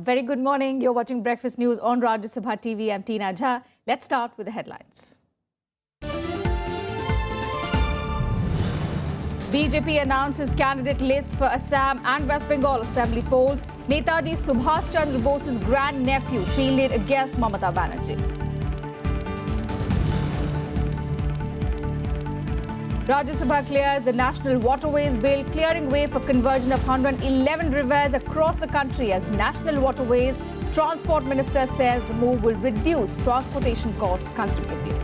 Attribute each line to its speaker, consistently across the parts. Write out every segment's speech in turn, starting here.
Speaker 1: very good morning. You're watching Breakfast News on Rajya Sabha TV. I'm Tina Jha. Let's start with the headlines. BJP announces candidate lists for Assam and West Bengal Assembly polls. Netaji Subhash Chandra Bose's grandnephew fielded against Mamata Banerjee. Rajya Sabha clears the National Waterways Bill, clearing way for conversion of 111 rivers across the country as national waterways. Transport Minister says the move will reduce transportation costs considerably.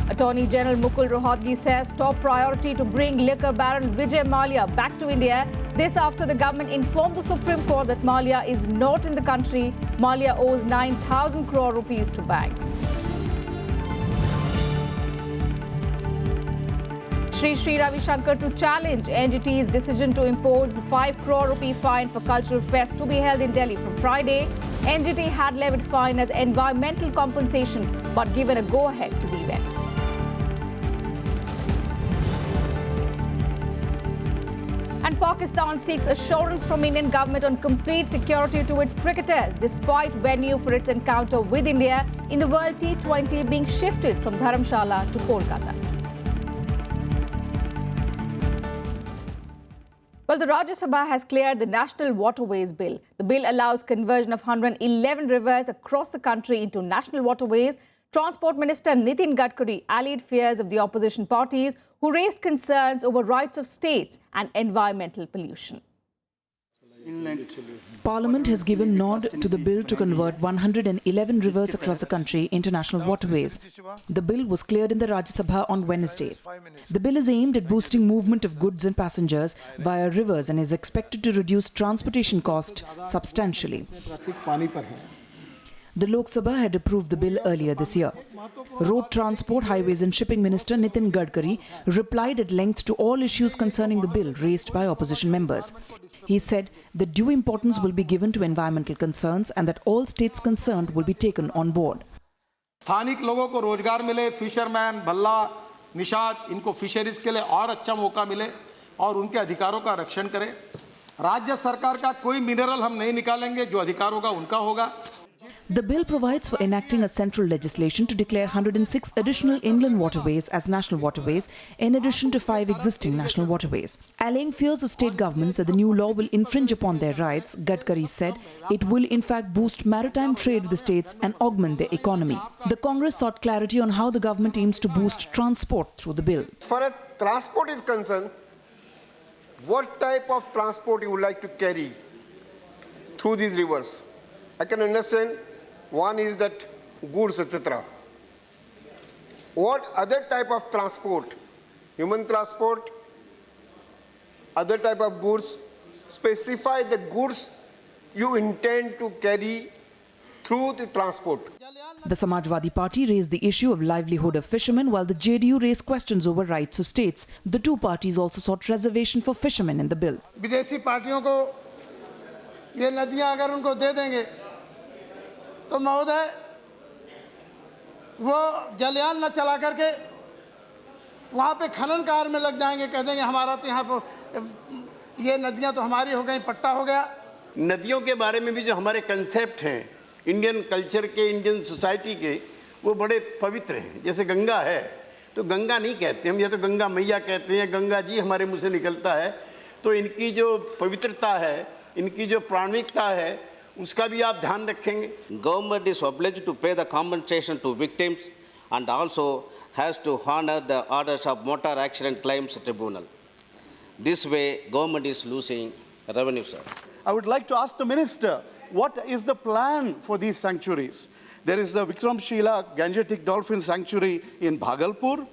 Speaker 1: Attorney General Mukul Rohatgi says top priority to bring liquor baron Vijay Mallya back to India. This after the government informed the Supreme Court that Mallya is not in the country. Mallya owes 9,000 crore rupees to banks. Sri Ravi Shankar to challenge NGT's decision to impose 5 crore rupee fine for cultural fest to be held in Delhi from Friday. NGT had levied fine as environmental compensation but given a go-ahead to the event. And Pakistan seeks assurance from Indian government on complete security to its cricketers despite venue for its encounter with India in the World T20 being shifted from Dharamshala to Kolkata. Well, the Rajya Sabha has cleared the National Waterways Bill. The bill allows conversion of 111 rivers across the country into national waterways. Transport Minister Nitin Gadkari allayed fears of the opposition parties who raised concerns over rights of states and environmental pollution.
Speaker 2: Parliament has given nod to the bill to convert 111 rivers across the country into national waterways. The bill was cleared in the Rajya Sabha on Wednesday. The bill is aimed at boosting movement of goods and passengers via rivers and is expected to reduce transportation costs substantially. The Lok Sabha had approved the bill earlier this year. Road Transport, Highways and Shipping Minister Nitin Gadkari replied at length to all issues concerning the bill raised by opposition members. He said that due importance will be given to environmental concerns and that all states concerned will be taken on board.
Speaker 3: स्थानिक लोगों को रोजगार मिले, fisherman, Bhalla, Nishad, इनको fisheries के लिए और अच्छा मौका मिले और उनके अधिकारों का रक्षण करें। राज्य सरकार का कोई मिनरल हम नहीं निकालेंगे, जो अधिकार होगा उनका होगा।
Speaker 2: The bill provides for enacting a central legislation to declare 106 additional inland waterways as national waterways, in addition to 5 existing national waterways. Allaying fears of state governments that the new law will infringe upon their rights, Gadkari said it will in fact boost maritime trade with the states and augment their economy. The Congress sought clarity on how the government aims to boost transport through the bill.
Speaker 4: As far as transport is concerned, what type of transport you would like to carry through these rivers? I can understand one is that goods, etc. What other type of transport? Human transport, other type of goods? Specify the goods you intend to carry through the transport.
Speaker 2: The Samajwadi Party raised the issue of livelihood of fishermen while the JDU raised questions over rights of states. The two parties also sought reservation for fishermen in the bill.
Speaker 5: विदेशी पार्टियों को ये नदियां अगर उनको दे देंगे तो महोदय वो जलयान न चला करके वहाँ पे खनन कार्य में लग जाएंगे, कह देंगे हमारा तो यहाँ पर ये नदियाँ तो हमारी हो गई, पट्टा हो गया।
Speaker 6: नदियों के बारे में भी जो हमारे कंसेप्ट हैं इंडियन कल्चर के, इंडियन सोसाइटी के, वो बड़े पवित्र हैं। जैसे गंगा है तो गंगा नहीं कहते हम, या तो गंगा मैया कहते हैं, गंगा जी हमारे मुँह से निकलता है। तो इनकी जो पवित्रता है, इनकी जो प्राणिकता है, उसका भी आप ध्यान रखेंगे।
Speaker 7: Government is obliged to pay the compensation to victims and also has to honor the orders of Motor Accident Claims Tribunal. This way, government is losing revenue, sir.
Speaker 8: I would like to ask the minister, what is the plan for these sanctuaries? There is the Vikramshila Gangetic Dolphin Sanctuary in Bhagalpur.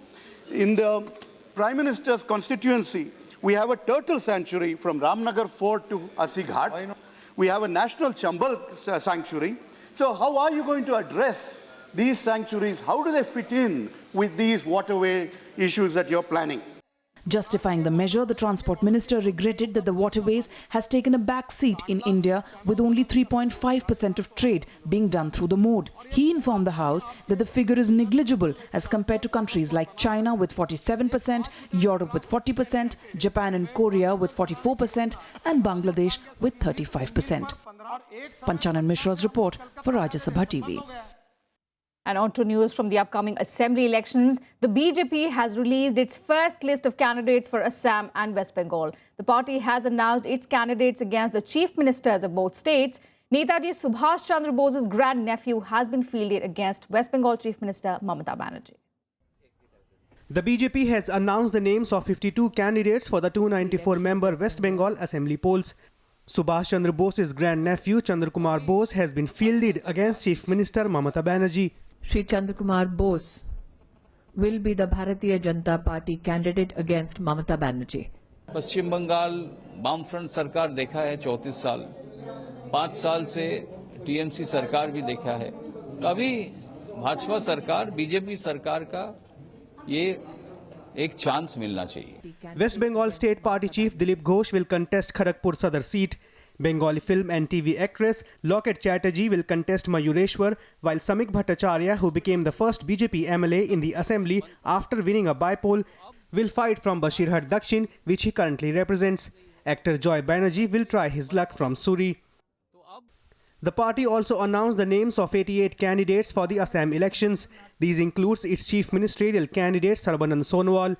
Speaker 8: In the Prime Minister's constituency, we have a turtle sanctuary from Ramnagar Fort to Asighat. We have a national Chambal sanctuary. So how are you going to address these sanctuaries? How do they fit in with these waterway issues that you're planning?
Speaker 2: Justifying the measure, the Transport Minister regretted that the waterways has taken a back seat in India, with only 3.5% of trade being done through the mode. He informed the House that the figure is negligible as compared to countries like China with 47%, Europe with 40%, Japan and Korea with 44% and Bangladesh with 35%. Panchanan Mishra's report for Rajya Sabha TV.
Speaker 1: And on to news from the upcoming assembly elections. The BJP has released its first list of candidates for Assam and West Bengal. The party has announced its candidates against the chief ministers of both states. Netaji Subhash Chandra Bose's grandnephew has been fielded against West Bengal Chief Minister Mamata Banerjee.
Speaker 9: The BJP has announced the names of 52 candidates for the 294-member West Bengal Assembly polls. Subhash Chandra Bose's grandnephew Chandra Kumar Bose has been fielded against Chief Minister Mamata Banerjee.
Speaker 10: Shri Chandra Kumar Bose will be the Bharatiya Janata Party candidate against Mamata Banerjee.
Speaker 11: पश्चिम बंगाल वामफ्रंट सरकार देखा है 34 साल, 5 साल से TMC सरकार भी देखा है. कभी भाजपा सरकार बीजेपी सरकार का ये एक चांस मिलना चाहिए.
Speaker 9: West Bengal State Party Chief Dilip Ghosh will contest Kharagpur Sadar seat. Bengali film and TV actress Locket Chatterjee will contest Mayureshwar, while Samik Bhattacharya, who became the first BJP MLA in the assembly after winning a by-poll, will fight from Bashirhat Dakshin, which he currently represents. Actor Joy Banerjee will try his luck from Suri. The party also announced the names of 88 candidates for the Assam elections. These includes its chief ministerial candidate Sarbanand Sonowal.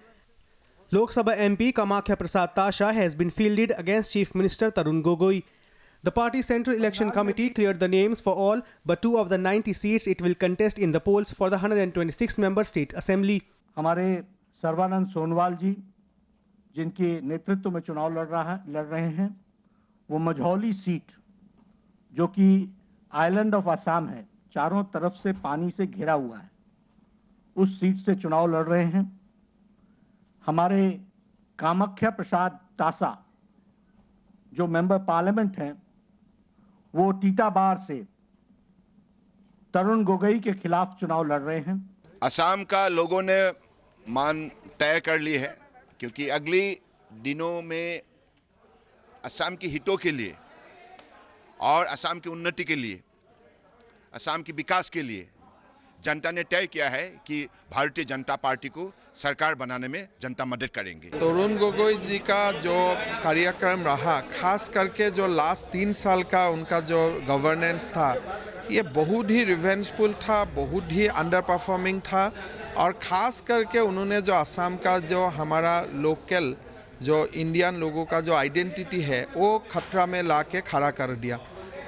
Speaker 9: Lok Sabha MP Kamakhya Prasad Tasha has been fielded against Chief Minister Tarun Gogoi. The party's Central Election Committee cleared the names for all but 2 of the 90 seats it will contest in the polls for the 126-member state assembly.
Speaker 12: हमारे सर्बानंद सोनवाल जी, जिनके नेतृत्व में चुनाव लड़ रहे हैं, वो Majhauli seat, जो कि आइलैंड ऑफ असम है, चारों तरफ से पानी से घिरा हुआ है, उस सीट से चुनाव लड़ रहे हैं. हमारे कामाख्या प्रसाद तासा, जो मेंबर पार्लियामेंट हैं, वो टीटाबार से तरुण गोगोई के खिलाफ चुनाव लड़ रहे हैं.
Speaker 13: असम का लोगों ने मान तय कर ली है, क्योंकि अगली दिनों में असम की हितों के लिए और असम की उन्नति के लिए, असम के विकास के लिए जनता ने तय किया है कि भारतीय जनता पार्टी को सरकार बनाने में जनता मदद करेंगे.
Speaker 14: तरुण गोगोई जी का जो कार्यक्रम रहा, खास करके जो लास्ट 3 साल का उनका जो गवर्नेंस था, ये बहुत ही रिवेंजफुल था, बहुत ही अंडर परफॉर्मिंग था. और खास करके उन्होंने जो असम का जो हमारा लोकल जो इंडियन लोगों का जो आइडेंटिटी है, वो खतरा में लाके खड़ा कर दिया.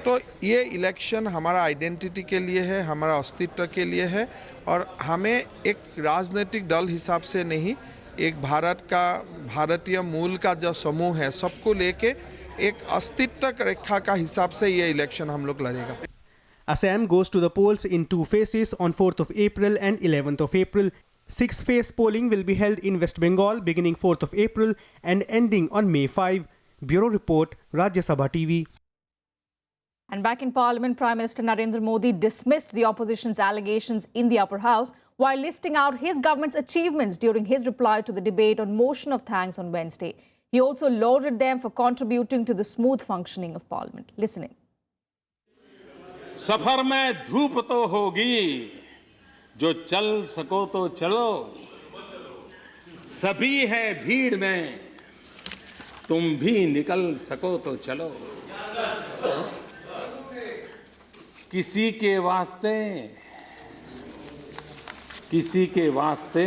Speaker 14: तो ये इलेक्शन हमारा आइडेंटिटी के लिए है, हमारा अस्तित्व के लिए है, और हमें एक राजनीतिक दल हिसाब से नहीं, एक भारत का भारतीय मूल का जो समूह है, सबको लेके एक अस्तित्व रेखा का हिसाब से ये इलेक्शन हम लोग लड़ेगा.
Speaker 9: Assam goes to the polls in 2 phases on 4th of April and 11th of April. 6-phase polling will be held in West Bengal beginning 4th of April and ending on May 5. Bureau Report, Rajya Sabha TV.
Speaker 1: And back in Parliament, Prime Minister Narendra Modi dismissed the opposition's allegations in the upper house while listing out his government's achievements during his reply to the debate on motion of thanks on Wednesday. He also lauded them for contributing to the smooth functioning of Parliament. Listen in.
Speaker 15: सफर में धूप तो होगी, जो चल सको तो चलो, सभी है भीड़ में, तुम भी निकल सको तो चलो. किसी के वास्ते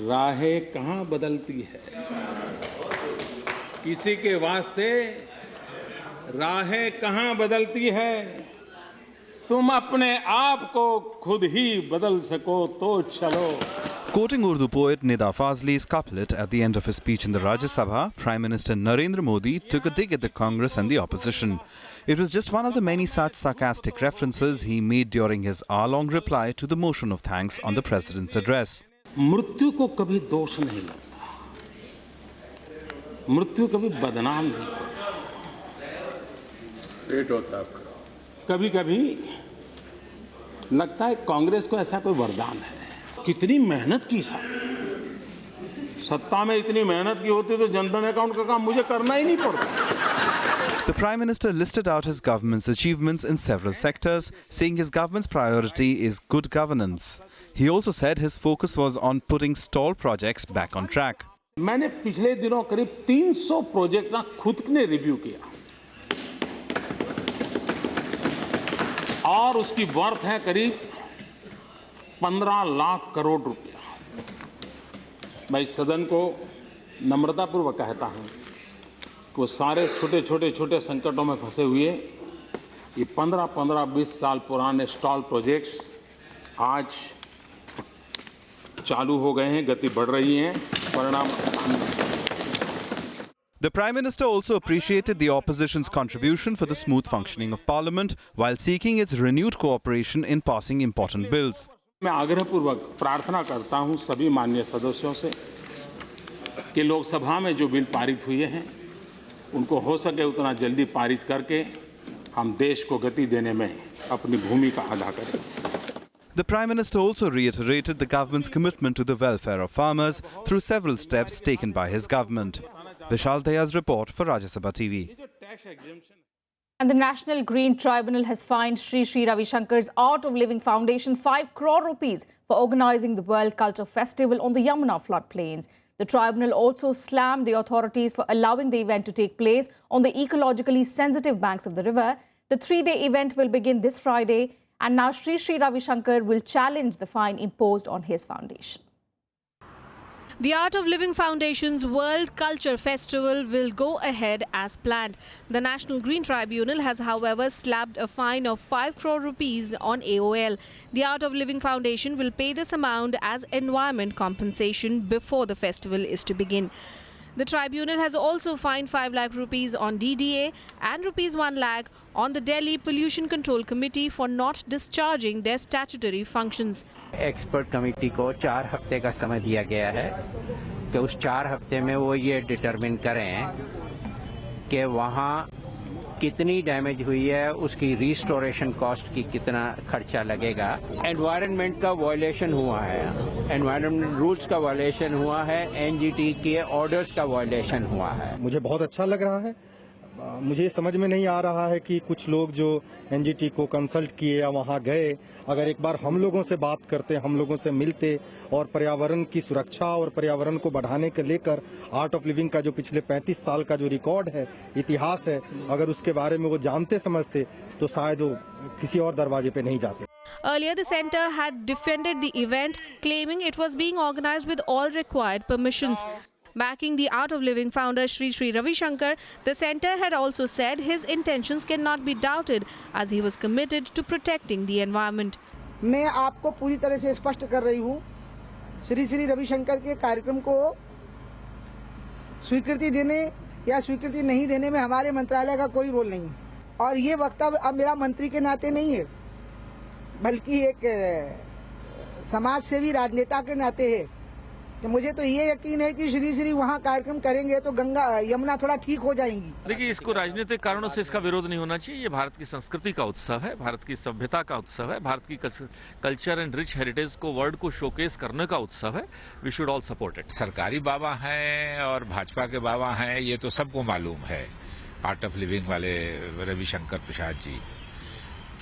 Speaker 15: राहें कहाँ बदलती है, किसी के वास्ते राहें कहाँ बदलती है, तुम अपने आप को खुद ही बदल सको तो चलो.
Speaker 16: Quoting Urdu poet Nida Fazli's couplet at the end of his speech in the Rajya Sabha, Prime Minister Narendra Modi took a dig at the Congress and the opposition. It was just one of the many such sarcastic references he made during his hour-long reply to the motion of thanks on the President's address.
Speaker 15: मृत्यु को कभी दोष नहीं लगता, मृत्यु कभी बदनाम नहीं करता. पेट होता है, कभी कभी लगता है कांग्रेस को ऐसा कोई वरदान है. कितनी मेहनत की साहब, सत्ता में इतनी मेहनत की होती तो जनधन अकाउंट का काम मुझे करना ही नहीं पड़ता।
Speaker 16: The Prime Minister listed out his government's achievements in several sectors, saying his government's priority is good governance. He also said his focus was on putting stalled projects back on track.
Speaker 15: मैंने पिछले दिनों करीब 300 project ना खुद ने review किया और उसकी वर्थ है करीब 15 लाख करोड़ रुपया। मैं इस सदन को नम्रतापूर्वक कहता हूं कि वो सारे छोटे संकटों में फंसे हुए ये 15-20 साल पुराने स्टॉल प्रोजेक्ट्स आज चालू हो गए हैं, गति बढ़ रही है, परिणाम।
Speaker 16: The Prime Minister also appreciated the opposition's contribution for the smooth functioning of Parliament while seeking its renewed cooperation in passing important bills.
Speaker 15: मैं आग्रहपूर्वक प्रार्थना करता हूं सभी माननीय सदस्यों से कि लोकसभा में जो बिल पारित हुए हैं उनको हो सके उतना जल्दी पारित करके हम देश को गति देने में अपनी भूमिका अदा करें।
Speaker 16: The Prime Minister also reiterated the government's commitment to the welfare of farmers through several steps taken by his government. Vishal Daya's report for Rajya Sabha TV.
Speaker 1: And the National Green Tribunal has fined Sri Sri Ravi Shankar's Art of Living Foundation 5 crore rupees for organising the World Culture Festival on the Yamuna floodplains. The tribunal also slammed the authorities for allowing the event to take place on the ecologically sensitive banks of the river. The 3-day event will begin this Friday, and now Sri Sri Ravi Shankar will challenge the fine imposed on his foundation.
Speaker 17: The Art of Living Foundation's World Culture Festival will go ahead as planned. The National Green Tribunal has, however, slapped a fine of 5 crore rupees on AOL. The Art of Living Foundation will pay this amount as environment compensation before the festival is to begin. The tribunal has also fined 5 lakh rupees on DDA and rupees 1 lakh on the Delhi Pollution Control Committee for not discharging their statutory functions.
Speaker 18: Expert committee को 4 हफ्ते का समय दिया गया है कि उस 4 हफ्ते में वो ये डिटरमिन करें कि वहाँ कितनी डैमेज हुई है, उसकी रिस्टोरेशन कॉस्ट की कितना खर्चा लगेगा। एनवायरनमेंट का वायलेशन हुआ है, एनवायरनमेंट रूल्स का वायलेशन हुआ है, एनजीटी के ऑर्डर्स का वायलेशन हुआ है।
Speaker 19: मुझे बहुत अच्छा लग रहा है। मुझे समझ में नहीं आ रहा है कि कुछ लोग जो एनजीटी को कंसल्ट किए या वहां गए, अगर एक बार हम लोगों से बात करते, हम लोगों से मिलते और पर्यावरण की सुरक्षा और पर्यावरण को बढ़ाने के लेकर आर्ट ऑफ लिविंग का जो पिछले 35 साल का जो रिकॉर्ड है, इतिहास है, अगर उसके बारे में वो जानते समझते तो शायद वो किसी और दरवाजे पे नहीं जाते।
Speaker 17: Earlier, the centre had defended the event, claiming it was being organised with all required permissions. Backing the Art of Living founder Sri Sri Ravi Shankar, the centre had also said his intentions cannot be doubted as he was committed to protecting the environment.
Speaker 20: मैं आपको पूरी तरह से स्पष्ट कर रही हूँ, श्री श्री रविशंकर के कार्यक्रम को स्वीकृति देने या स्वीकृति नहीं देने में हमारे मंत्रालय का कोई रोल नहीं है और ये वक्तव्य अब मेरा मंत्री के नाते नहीं है, बल्कि एक समाज सेवी राजनेता के नाते है कि मुझे तो ये यकीन है कि श्री श्री वहाँ कार्यक्रम करेंगे तो गंगा यमुना थोड़ा ठीक हो जाएंगी।
Speaker 21: देखिए, इसको राजनीतिक कारणों से इसका विरोध नहीं होना चाहिए। ये भारत की संस्कृति का उत्सव है, भारत की सभ्यता का उत्सव है, भारत की कल्चर एंड रिच हेरिटेज को वर्ल्ड को शोकेस करने का उत्सव है। We should all support it.
Speaker 22: सरकारी बाबा हैं और भाजपा के बाबा हैं, ये तो सबको मालूम है। आर्ट ऑफ लिविंग वाले रविशंकर प्रसाद जी,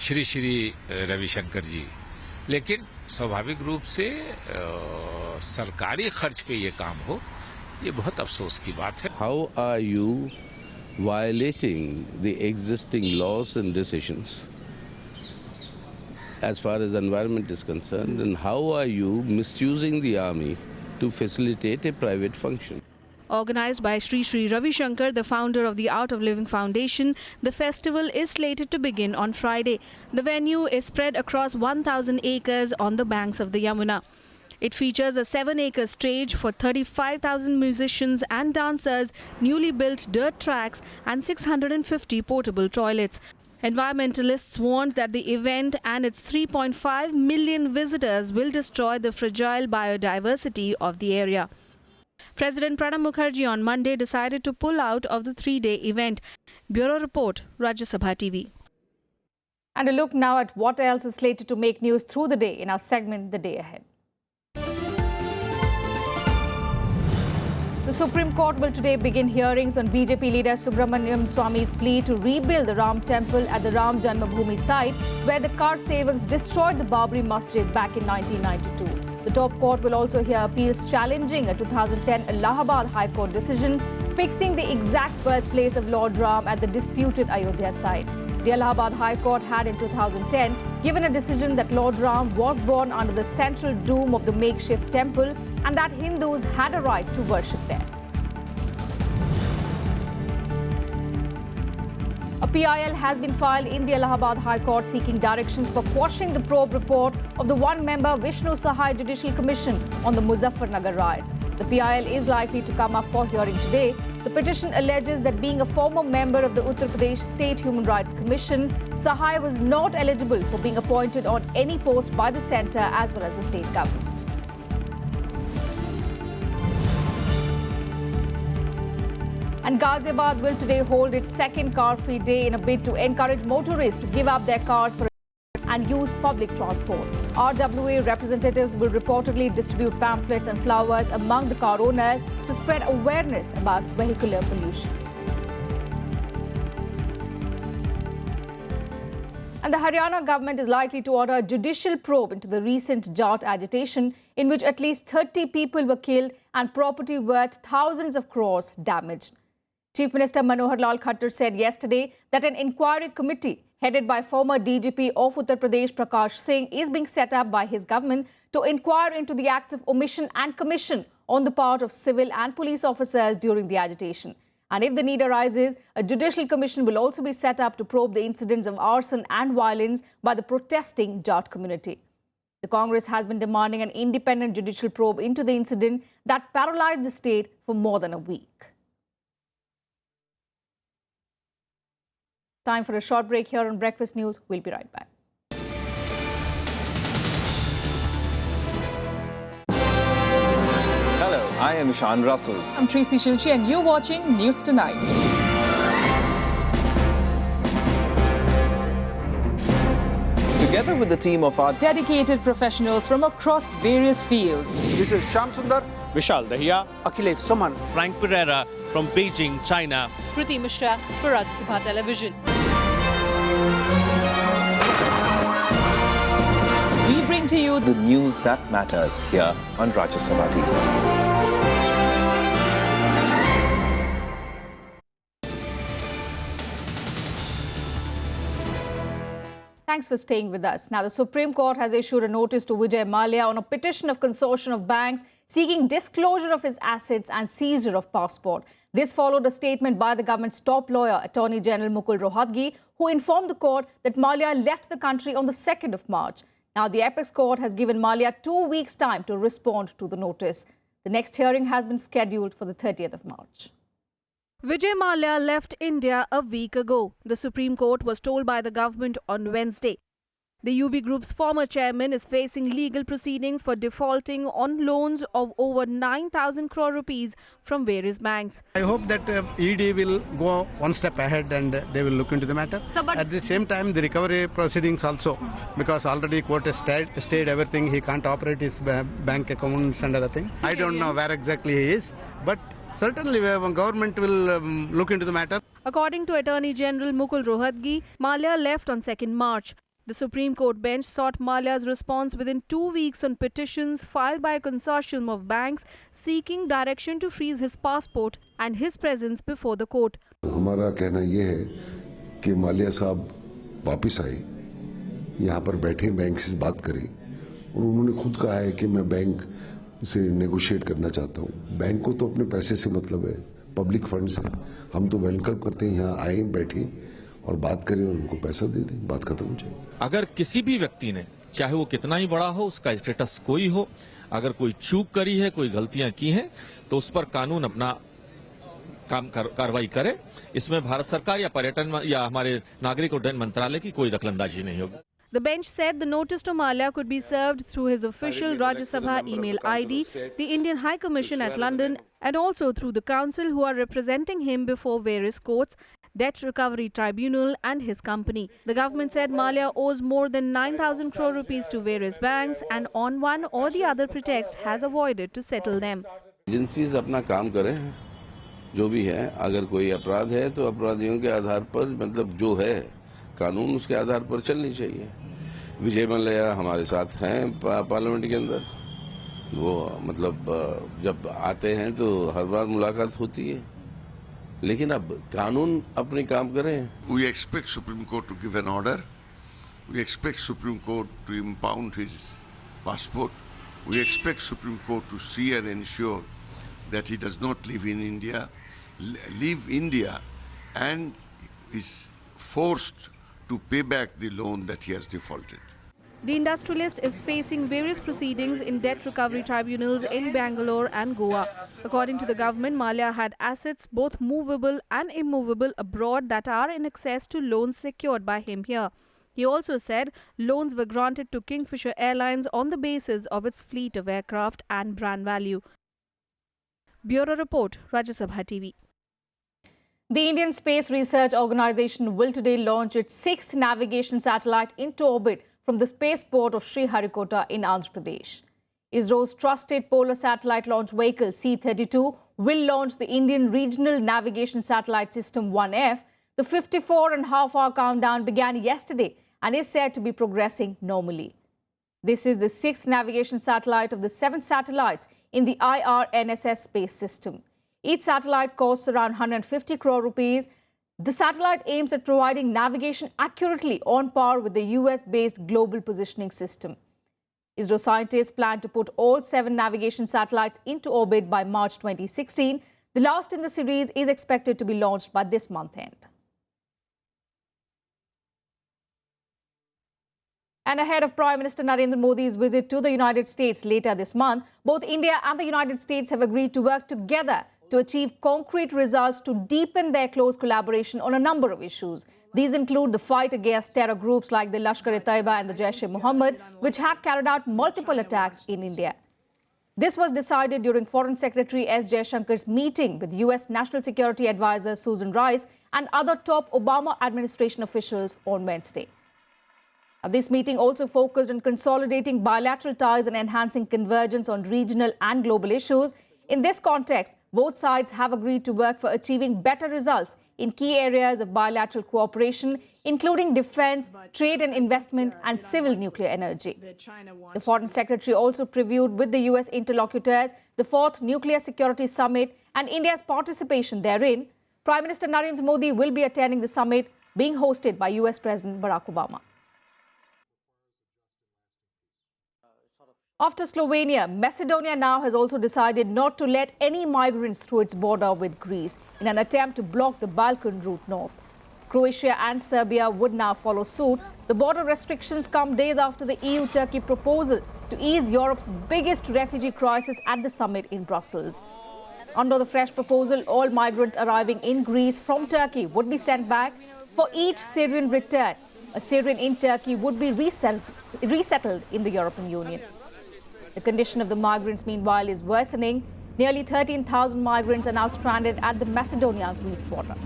Speaker 22: श्री श्री रविशंकर जी, लेकिन स्वाभाविक रूप से सरकारी खर्च पे ये काम हो, ये बहुत अफसोस की बात है।
Speaker 23: How are you violating the existing laws and decisions as far as environment is concerned, and how are you misusing the army to facilitate a private function?
Speaker 17: Organised by Sri Sri Ravi Shankar, the founder of the Art of Living Foundation, the festival is slated to begin on Friday. The venue is spread across 1,000 acres on the banks of the Yamuna. It features a 7-acre stage for 35,000 musicians and dancers, newly built dirt tracks and 650 portable toilets. Environmentalists warned that the event and its 3.5 million visitors will destroy the fragile biodiversity of the area. President Pranab Mukherjee on Monday decided to pull out of the 3-day event. Bureau Report, Rajya Sabha TV.
Speaker 1: And a look now at what else is slated to make news through the day in our segment, The Day Ahead. The Supreme Court will today begin hearings on BJP leader Subramaniam Swamy's plea to rebuild the Ram Temple at the Ram Janmabhoomi site, where the Karsevaks destroyed the Babri Masjid back in 1992. The top court will also hear appeals challenging a 2010 Allahabad High Court decision fixing the exact birthplace of Lord Ram at the disputed Ayodhya site. The Allahabad High Court had in 2010 given a decision that Lord Ram was born under the central dome of the makeshift temple and that Hindus had a right to worship there. A PIL has been filed in the Allahabad High Court seeking directions for quashing the probe report of the one-member Vishnu Sahai Judicial Commission on the Muzaffarnagar riots. The PIL is likely to come up for hearing today. The petition alleges that being a former member of the Uttar Pradesh State Human Rights Commission, Sahai was not eligible for being appointed on any post by the centre as well as the state government. And Ghaziabad will today hold its second car-free day in a bid to encourage motorists to give up their cars for and use public transport. RWA representatives will reportedly distribute pamphlets and flowers among the car owners to spread awareness about vehicular pollution. And the Haryana government is likely to order a judicial probe into the recent Jat agitation in which at least 30 people were killed and property worth thousands of crores damaged. Chief Minister Manohar Lal Khattar said yesterday that an inquiry committee headed by former DGP of Uttar Pradesh Prakash Singh is being set up by his government to inquire into the acts of omission and commission on the part of civil and police officers during the agitation. And if the need arises, a judicial commission will also be set up to probe the incidents of arson and violence by the protesting Jat community. The Congress has been demanding an independent judicial probe into the incident that paralyzed the state for more than a week. Time for a short break here on Breakfast News. We'll be right back.
Speaker 3: Hello, I am Ishan Russell.
Speaker 4: I'm Tracy Shilchi and you're watching News Tonight.
Speaker 3: Together with the team of our
Speaker 4: dedicated professionals from across various fields.
Speaker 5: This is Shyam Sundar, Vishal Dahiya, Akhilesh Suman,
Speaker 24: Frank Pereira from Beijing, China.
Speaker 25: Kriti Mishra for Rajya Sabha Television.
Speaker 4: We bring to you
Speaker 3: the news that matters here on Rajya Sabha TV.
Speaker 1: Thanks for staying with us. Now, the Supreme Court has issued a notice to Vijay Mallya on a petition of consortium of banks seeking disclosure of his assets and seizure of passport. This followed a statement by the government's top lawyer, Attorney General Mukul Rohatgi, who informed the court that Mallya left the country on the 2nd of March. Now, the Apex Court has given Mallya 2 weeks' time to respond to the notice. The next hearing has been scheduled for the 30th of March.
Speaker 17: Vijay Mallya left India a week ago, the Supreme Court was told by the government on Wednesday. The UB Group's former chairman is facing legal proceedings for defaulting on loans of over 9,000 crore rupees from various banks.
Speaker 12: I hope that ED will go one step ahead and they will look into the matter. At the same time, the recovery proceedings also, because already court has stayed everything. He can't operate his bank accounts and other things. I don't know where exactly he is, but certainly government will look into the matter.
Speaker 17: According to Attorney General Mukul Rohatgi, Mallya left on 2nd March. The Supreme Court bench sought Mallya's response within 2 weeks on petitions filed by a consortium of banks seeking direction to freeze his passport and his presence before the court.
Speaker 26: हमारा कहना ये है कि माल्या साहब वापस आए, यहाँ पर बैठे बैंक से बात करें और उन्होंने खुद कहा है कि मैं बैंक से नेगोशिएट करना चाहता हूँ. बैंक को तो अपने पैसे से मतलब है, पब्लिक फंड से. हम तो वेलकम करते हैं, यहाँ आए बैठे और बात करें और उनको पैसा दे दें, बात खत्म हो जाए.
Speaker 24: अगर किसी भी व्यक्ति ने, चाहे वो कितना ही बड़ा हो, उसका स्टेटस कोई हो, अगर कोई चूक करी है, कोई गलतियां की हैं, तो उस पर कानून अपना कार्रवाई करे. इसमें भारत सरकार या पर्यटन या हमारे नागरिक उड्डयन मंत्रालय की कोई दखलंदाजी नहीं होगी.
Speaker 17: The bench said the notice to Mallya could be served through his official Rajya Sabha email ID, the Indian High Commission at London, and also through the counsel who are representing him before various courts, Debt Recovery Tribunal and his company. The government said Mallya owes more than 9,000 crore rupees to various banks and on one or the other pretext has avoided to settle them.
Speaker 23: Agencies अपना काम करें, जो भी है। अगर कोई अपराध है तो अपराधियों के आधार पर, मतलब जो है कानून, उसके आधार पर चलनी चाहिए। विजय मल्ल्या हमारे साथ हैं पार्लियामेंट के अंदर। वो मतलब जब आते हैं तो हर बार मुलाकात होती है, लेकिन अब कानून अपने काम करें।
Speaker 2: We expect Supreme Court to give an order. We expect Supreme Court to impound his passport. We expect Supreme Court to see and ensure that he does not live in India, leave India, and is forced to pay back the loan that he has defaulted.
Speaker 17: The industrialist is facing various proceedings in debt recovery tribunals in Bangalore and Goa. According to the government, Mallya had assets, both movable and immovable, abroad that are in excess to loans secured by him here. He also said loans were granted to Kingfisher Airlines on the basis of its fleet of aircraft and brand value. Bureau Report, Rajya Sabha TV.
Speaker 1: The Indian Space Research Organisation will today launch its 6th navigation satellite into orbit from the spaceport of Sriharikota in Andhra Pradesh. ISRO's trusted polar satellite launch vehicle C-32 will launch the Indian Regional Navigation Satellite System 1F. The 54.5-hour countdown began yesterday and is said to be progressing normally. This is the 6th navigation satellite of the 7 satellites in the IRNSS space system. Each satellite costs around 150 crore rupees. The satellite aims at providing navigation accurately on par with the US-based Global Positioning System. ISRO scientists plan to put all 7 navigation satellites into orbit by March 2016. The last in the series is expected to be launched by this month end. And ahead of Prime Minister Narendra Modi's visit to the United States later this month, both India and the United States have agreed to work together to achieve concrete results to deepen their close collaboration on a number of issues. These include the fight against terror groups like the Lashkar-e-Taiba and the Jaish-e-Mohammed, which have carried out multiple attacks in India. This was decided during Foreign Secretary S. Jaishankar's meeting with US National Security Advisor Susan Rice and other top Obama administration officials on Wednesday. This meeting also focused on consolidating bilateral ties and enhancing convergence on regional and global issues. In this context, both sides have agreed to work for achieving better results in key areas of bilateral cooperation, including defense, trade and investment, and civil nuclear energy. The Foreign Secretary also previewed with the US interlocutors the 4th Nuclear Security Summit and India's participation therein. Prime Minister Narendra Modi will be attending the summit, being hosted by US President Barack Obama. After Slovenia, Macedonia now has also decided not to let any migrants through its border with Greece in an attempt to block the Balkan route north. Croatia and Serbia would now follow suit. The border restrictions come days after the EU-Turkey proposal to ease Europe's biggest refugee crisis at the summit in Brussels. Under the fresh proposal, all migrants arriving in Greece from Turkey would be sent back. For each Syrian return, a Syrian in Turkey would be resettled in the European Union. The condition of the migrants, meanwhile, is worsening. Nearly 13,000 migrants are now stranded at the Macedonia-Greece border.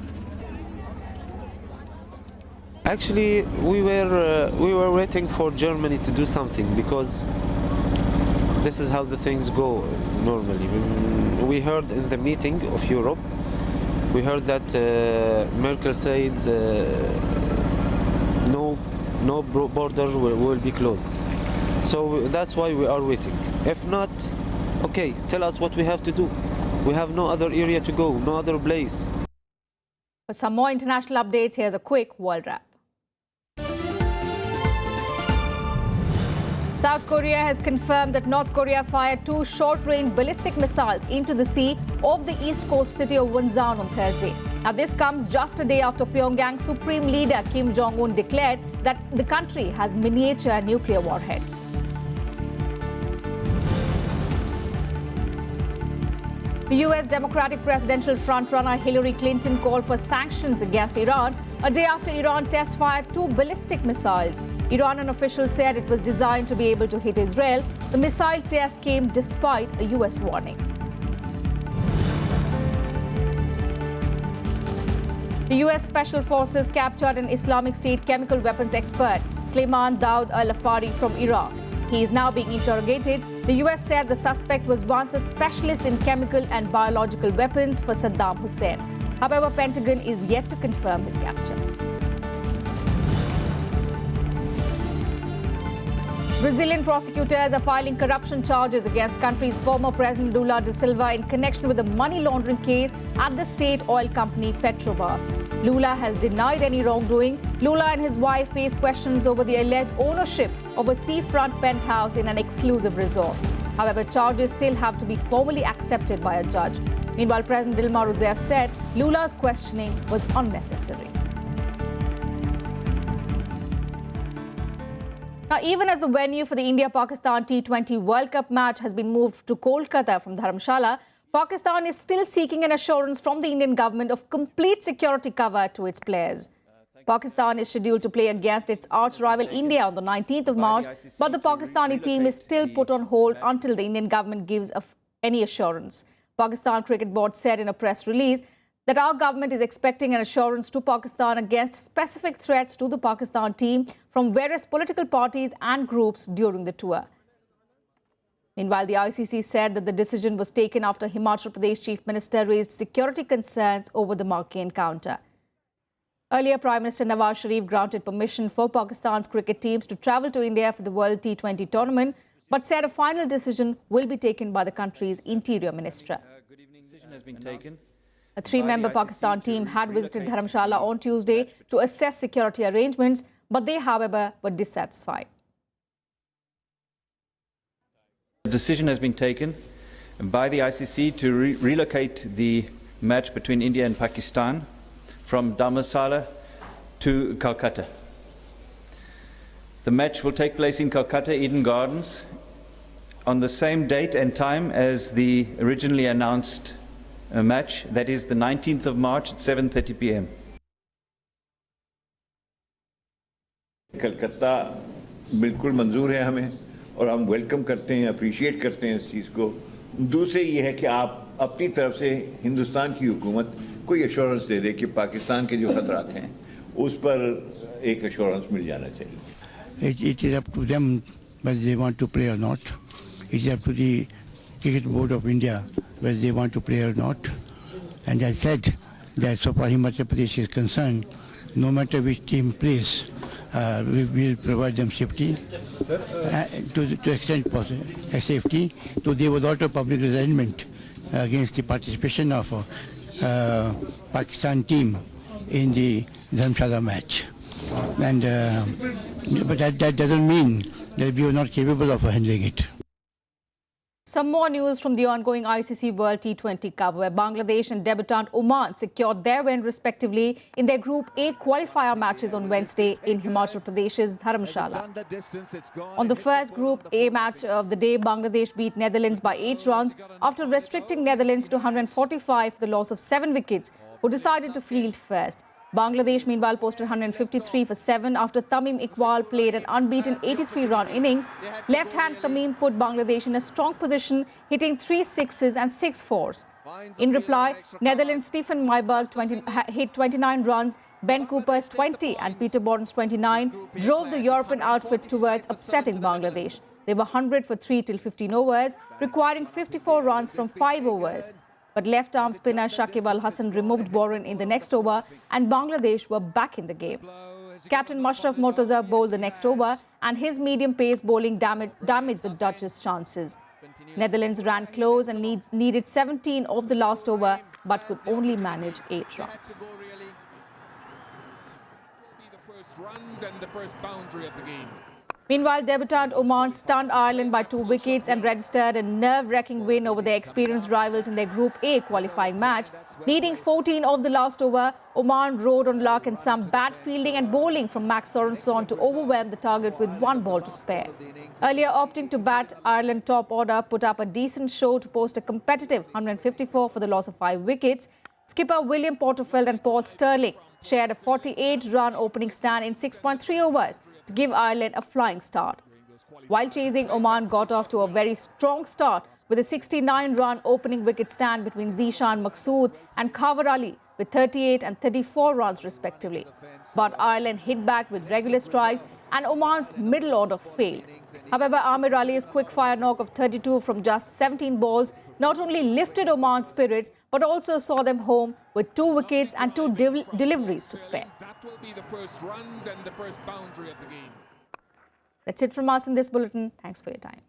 Speaker 6: Actually, we were waiting for Germany to do something because this is how the things go normally. We heard in the meeting of Europe, we heard that Merkel said no borders will be closed. So that's why we are waiting. If not, okay, tell us what we have to do. We have no other area to go, no other place.
Speaker 1: For some more international updates, here's a quick world wrap. South Korea has confirmed that North Korea fired 2 short-range ballistic missiles into the sea off the east coast city of Wonsan on Thursday. Now, this comes just a day after Pyongyang's supreme leader Kim Jong-un declared that the country has miniature nuclear warheads. The US Democratic presidential frontrunner Hillary Clinton called for sanctions against Iran a day after Iran test-fired 2 ballistic missiles. Iranian officials said it was designed to be able to hit Israel. The missile test came despite a US warning. The US Special Forces captured an Islamic State chemical weapons expert, Sleiman Daoud al-Afari from Iraq. He is now being interrogated. The US said the suspect was once a specialist in chemical and biological weapons for Saddam Hussein. However, Pentagon is yet to confirm his capture. Brazilian prosecutors are filing corruption charges against country's former president Lula da Silva in connection with a money laundering case at the state oil company Petrobras. Lula has denied any wrongdoing. Lula and his wife face questions over the alleged ownership of a seafront penthouse in an exclusive resort. However, charges still have to be formally accepted by a judge. Meanwhile, President Dilma Rousseff said Lula's questioning was unnecessary. Now, even as the venue for the India-Pakistan T20 World Cup match has been moved to Kolkata from Dharamshala, Pakistan is still seeking an assurance from the Indian government of complete security cover to its players. Pakistan is scheduled to play against its arch-rival India on the 19th of March, but the Pakistani team is still put on hold until the Indian government gives any assurance. Pakistan Cricket Board said in a press release that our government is expecting an assurance to Pakistan against specific threats to the Pakistan team from various political parties and groups during the tour. Meanwhile, the ICC said that the decision was taken after Himachal Pradesh Chief Minister raised security concerns over the marquee encounter. Earlier, Prime Minister Nawaz Sharif granted permission for Pakistan's cricket teams to travel to India for the World T20 tournament, but said a final decision will be taken by the country's Interior Minister. A three-member Pakistan team had visited Dharamshala on Tuesday to assess security arrangements, but they, however, were dissatisfied.
Speaker 7: The decision has been taken by the ICC to relocate the match between India and Pakistan from Dharamshala to Calcutta. The match will take place in Calcutta, Eden Gardens, on the same date and time as the originally announced match, that is the 19th of March at 7:30 p.m.
Speaker 8: Calcutta बिल्कुल मंजूर है हमें और हम welcome करते हैं, appreciate करते हैं इस चीज़ को। दूसरे ये है कि आप अपनी तरफ से हिंदुस्तान की हुकूमत कोई एश्योरेंस दे दे कि पाकिस्तान के जो खतरात हैं उस पर एक एश्योरेंस मिल जाना चाहिए।
Speaker 10: It is up to them whether they want to play or not. It is up to the Cricket Board of India whether they want to play or not. And I said that so far Himachal Pradesh is concerned, no matter which team plays, we will provide them safety to the extent possible, safety. So there was a lot of public resentment against the participation of Pakistan team in the Dharamshala match. And but that doesn't mean that we are not capable of handling it.
Speaker 1: Some more news from the ongoing ICC World T20 Cup, where Bangladesh and debutant Oman secured their win respectively in their Group A qualifier matches on Wednesday in Himachal Pradesh's Dharamshala. On the first Group A match of the day, Bangladesh beat Netherlands by 8 runs after restricting Netherlands to 145 for the loss of 7 wickets, who decided to field first. Bangladesh, meanwhile, posted 153 for 7 after Tamim Iqbal played an unbeaten 83-run innings. Left-hand Tamim put Bangladesh in a strong position, hitting 3 sixes and 6 fours. In reply, Netherlands' Stephen Myburgh hit 29 runs, Ben Cooper's 20 and Peter Boden's 29 drove the European outfit towards upsetting Bangladesh. They were 100 for 3 till 15 overs, requiring 54 runs from 5 overs. But left-arm spinner Shakib Al Hasan removed Boren in the next over and Bangladesh were back in the game. Captain Mashraf Mortaza bowled the next over and his medium-pace bowling damaged the Dutch's chances. Netherlands ran close and needed 17 of the last over but could only manage 8 runs. Meanwhile, debutant Oman stunned Ireland by 2 wickets and registered a nerve-wracking win over their experienced rivals in their Group A qualifying match. Needing 14 of the last over, Oman rode on luck and some bad fielding and bowling from Max Sorensen to overwhelm the target with 1 ball to spare. Earlier opting to bat, Ireland top order put up a decent show to post a competitive 154 for the loss of 5 wickets. Skipper William Porterfield and Paul Stirling shared a 48-run opening stand in 6.3 overs to give Ireland a flying start. While chasing, Oman got off to a very strong start with a 69-run opening wicket stand between Zishan Maqsood and Khawar Ali with 38 and 34 runs respectively. But Ireland hit back with regular strikes and Oman's middle order failed. However, Amir Ali's quick-fire knock of 32 from just 17 balls not only lifted Oman's spirits but also saw them home with 2 wickets and 2 deliveries to spare.
Speaker 9: That will be the first runs and the first boundary of the game.
Speaker 1: That's it from us in this bulletin. Thanks for your time.